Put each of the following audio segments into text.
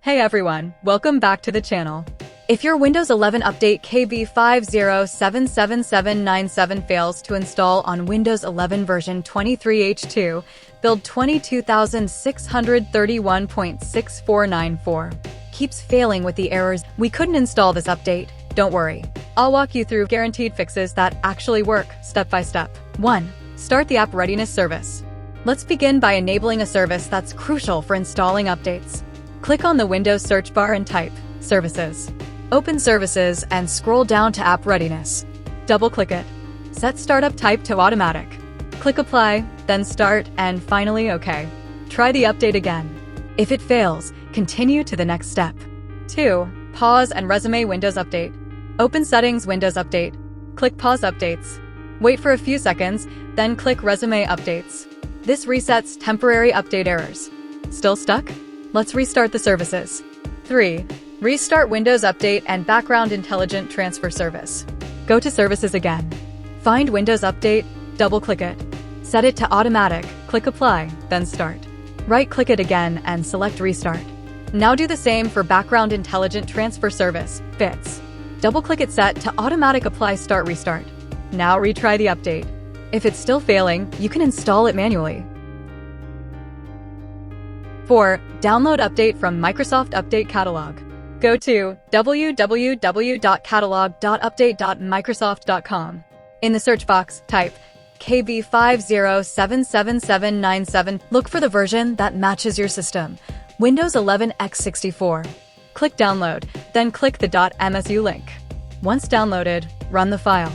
Hey everyone, welcome back to the channel. If your Windows 11 update KB5077797 fails to install on Windows 11 version 23H2, build 22631.6494, keeps failing with the errors, we couldn't install this update, don't worry. I'll walk you through guaranteed fixes that actually work, step by step. 1. Start the app readiness service. Let's begin by enabling a service that's crucial for installing updates. Click on the Windows search bar and type Services. Open Services and scroll down to App Readiness. Double-click it. Set Startup Type to Automatic. Click Apply, then Start, and finally OK. Try the update again. If it fails, continue to the next step. 2. Pause and resume Windows Update. Open Settings Windows Update. Click Pause Updates. Wait for a few seconds, then click Resume Updates. This resets temporary update errors. Still stuck? Let's restart the services. 3. Restart Windows Update and Background Intelligent Transfer Service. Go to Services again. Find Windows Update, double-click it. Set it to Automatic, click Apply, then Start. Right-click it again and select Restart. Now do the same for Background Intelligent Transfer Service, BITS. Double-click it set to Automatic Apply Start Restart. Now retry the update. If it's still failing, you can install it manually. 4. Download update from Microsoft Update Catalog. Go to www.catalog.update.microsoft.com. In the search box, type KB5077797. Look for the version that matches your system, Windows 11 x64. Click Download, then click the .msu link. Once downloaded, run the file.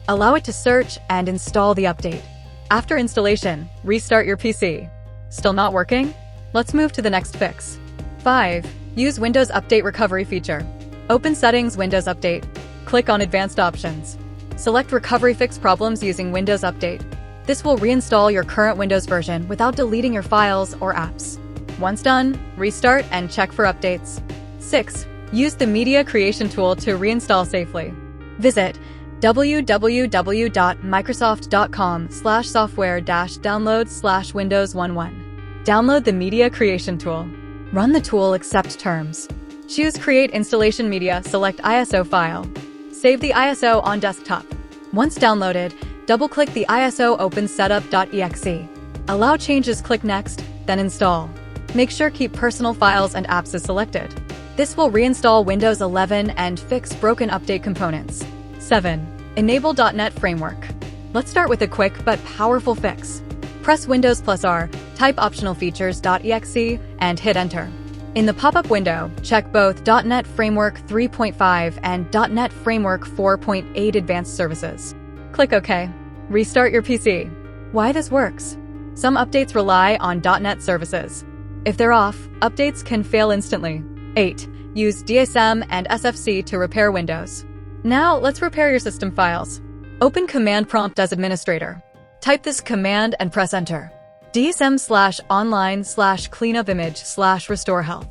Allow it to search and install the update. After installation, restart your PC. Still not working? Let's move to the next fix. 5. Use Windows Update Recovery feature. Open Settings Windows Update. Click on Advanced Options. Select Recovery Fix Problems using Windows Update. This will reinstall your current Windows version without deleting your files or apps. Once done, restart and check for updates. 6. Use the Media Creation tool to reinstall safely. Visit www.microsoft.com/software-download/Windows11. Download the Media Creation tool. Run the tool, accept terms. Choose Create Installation Media, select ISO file. Save the ISO on desktop. Once downloaded, double-click the ISO, open setup.exe. Allow changes, click Next, then Install. Make sure Keep Personal Files and Apps is selected. This will reinstall Windows 11 and fix broken update components. 7. Enable .NET Framework. Let's start with a quick but powerful fix. Press Windows +R, type optional features.exe, and hit Enter. In the pop-up window, check both .NET Framework 3.5 and .NET Framework 4.8 Advanced Services. Click OK. Restart your PC. Why this works? Some updates rely on .NET services. If they're off, updates can fail instantly. 8. Use DISM and SFC to repair Windows. Now, let's repair your system files. Open Command Prompt as administrator. Type this command and press Enter. DISM/online/cleanupimage/restore health.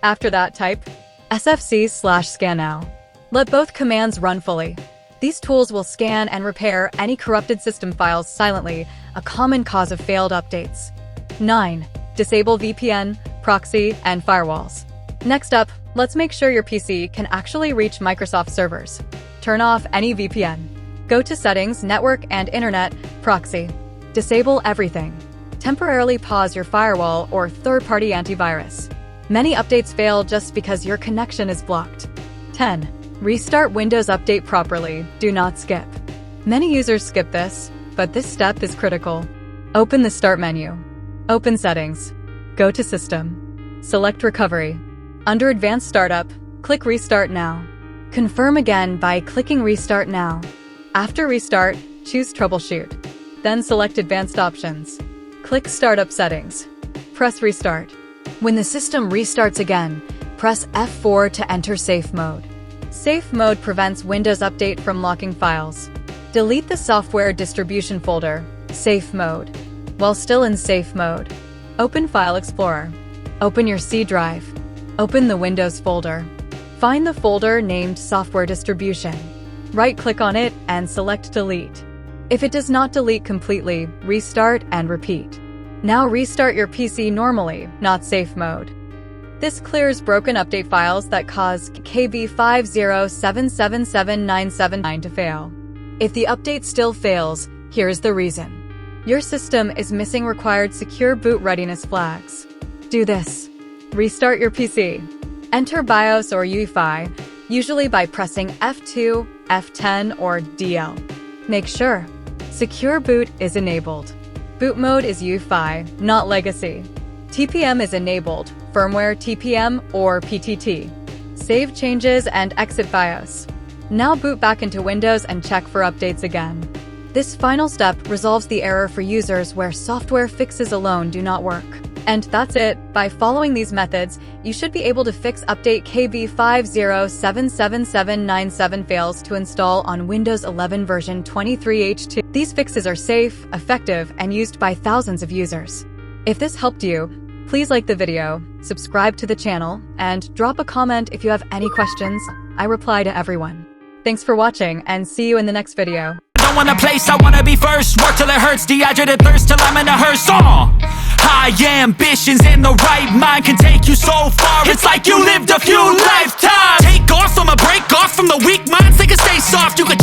After that, type SFC/scan now. Let both commands run fully. These tools will scan and repair any corrupted system files silently, a common cause of failed updates. 9. Disable VPN, proxy, and firewalls. Next up, let's make sure your PC can actually reach Microsoft servers. Turn off any VPN. Go to Settings, Network and Internet, Proxy. Disable everything. Temporarily pause your firewall or third-party antivirus. Many updates fail just because your connection is blocked. 10. Restart Windows Update properly. Do not skip. Many users skip this, but this step is critical. Open the Start menu. Open Settings. Go to System. Select Recovery. Under Advanced Startup, click Restart Now. Confirm again by clicking Restart Now. After restart, choose Troubleshoot. Then select Advanced Options. Click Startup Settings. Press Restart. When the system restarts again, press F4 to enter Safe Mode. Safe Mode prevents Windows Update from locking files. Delete the Software Distribution folder, Safe Mode. While still in Safe Mode, open File Explorer. Open your C drive. Open the Windows folder. Find the folder named Software Distribution. Right-click on it and select Delete. If it does not delete completely, restart and repeat. Now restart your PC normally, not safe mode. This clears broken update files that cause KB5077797 to fail. If the update still fails, here's the reason. Your system is missing required secure boot readiness flags. Do this. Restart your PC. Enter BIOS or UEFI, usually by pressing F2, F10, or DL. Make sure Secure Boot is enabled. Boot mode is UEFI, not legacy. TPM is enabled, firmware TPM or PTT. Save changes and exit BIOS. Now boot back into Windows and check for updates again. This final step resolves the error for users where software fixes alone do not work. And that's it. By following these methods, you should be able to fix update KB5077797 fails to install on Windows 11 version 23H2. These fixes are safe, effective, and used by thousands of users. If this helped you, please like the video, subscribe to the channel, and drop a comment if you have any questions. I reply to everyone. Thanks for watching, and see you in the next video. I want a place, I wanna be first. Work till it hurts, dehydrated thirst till I'm in a hearse. High ambitions and the right mind can take you so far. It's like you lived a few lifetimes. Take off from a break off from the weak minds. They can stay soft, you can